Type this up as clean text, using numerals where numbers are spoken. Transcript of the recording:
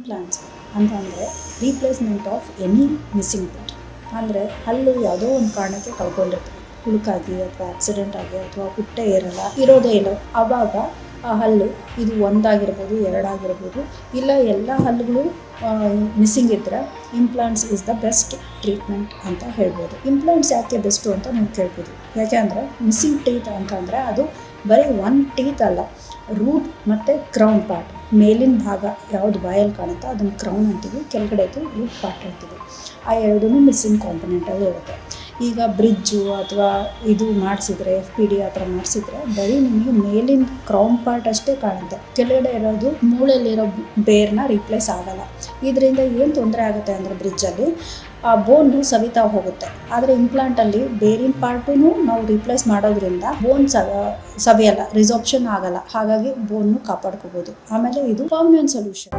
Implants ಅಂತಂದರೆ replacement of any missing tooth. ಅಂದರೆ ಹಲ್ಲು ಯಾವುದೋ ಒಂದು ಕಾರಣಕ್ಕೆ ಕಳ್ಕೊಂಡಿರ್ತೀವಿ, ಹುಳುಕಾಗಿ ಅಥವಾ ಆಕ್ಸಿಡೆಂಟ್ ಆಗಿ ಅಥವಾ ಹುಟ್ಟೆ ಇರೋದೇ ಇಲ್ಲ, ಆವಾಗ ಆ ಹಲ್ಲು ಇದು ಒಂದಾಗಿರ್ಬೋದು, ಎರಡಾಗಿರ್ಬೋದು, ಇಲ್ಲ ಎಲ್ಲ ಹಲ್ಲುಗಳು ಮಿಸ್ಸಿಂಗ್ ಇದ್ದರೆ implants is the best treatment ಅಂತ ಹೇಳ್ಬೋದು. ಇಂಪ್ಲಾಂಟ್ಸ್ ಯಾಕೆ ಬೆಸ್ಟು ಅಂತ ನೀವು ಕೇಳ್ಬೋದು. ಯಾಕೆಂದರೆ ಮಿಸ್ಸಿಂಗ್ ಟೀತ್ ಅಂತಂದರೆ ಅದು ಬರೀ ಒಂದು ಟೀತ್ ಅಲ್ಲ, ರೂಟ್ ಮತ್ತು ಕ್ರೌನ್ ಪಾರ್ಟ್, ಮೇಲಿನ ಭಾಗ ಯಾವುದು ಬಾಯಲ್ಲಿ ಕಾಣುತ್ತೋ ಅದನ್ನು ಕ್ರೌನ್ ಅಂತೀವಿ, ಕೆಳಗಡೆದು ರೂಟ್ ಪಾರ್ಟ್ ಅಂತೀವಿ. ಆ ಎರಡೂ ಮಿಸ್ಸಿಂಗ್ ಕಾಂಪೊನೆಂಟಲ್ಲಿ ಇರುತ್ತೆ. ಈಗ ಬ್ರಿಡ್ಜು ಅಥವಾ ಇದು ಮಾಡಿಸಿದ್ರೆ FPD ಆ ಥರ ಮಾಡಿಸಿದ್ರೆ ಬರೀ ನಿಮಗೆ ಮೇಲಿನ ಕ್ರೌನ್ ಪಾರ್ಟ್ ಅಷ್ಟೇ ಕಾಣುತ್ತೆ, ಕೆಳಗಡೆ ಇರೋದು ಮೂಳೆಯಲ್ಲಿರೋ ಬೇರ್ನ ರೀಪ್ಲೇಸ್ ಆಗಲ್ಲ. ಇದರಿಂದ ಏನು ತೊಂದರೆ ಆಗುತ್ತೆ ಅಂದರೆ ಬ್ರಿಡ್ಜಲ್ಲಿ ಆ ಬೋನು ಸವಿತಾ ಹೋಗುತ್ತೆ. ಆದರೆ ಇಂಪ್ಲಾಂಟಲ್ಲಿ ಬೇರಿನ ಪಾರ್ಟೂ ನಾವು ರೀಪ್ಲೇಸ್ ಮಾಡೋದ್ರಿಂದ ಬೋನ್ ಸವಿಯಲ್ಲ, ರಿಸಾರ್ಪ್ಷನ್ ಆಗಲ್ಲ, ಹಾಗಾಗಿ ಬೋನ್ನು ಕಾಪಾಡ್ಕೋಬೋದು. ಆಮೇಲೆ ಇದು ಪರ್ಮನೆಂಟ್ ಸೊಲ್ಯೂಷನ್.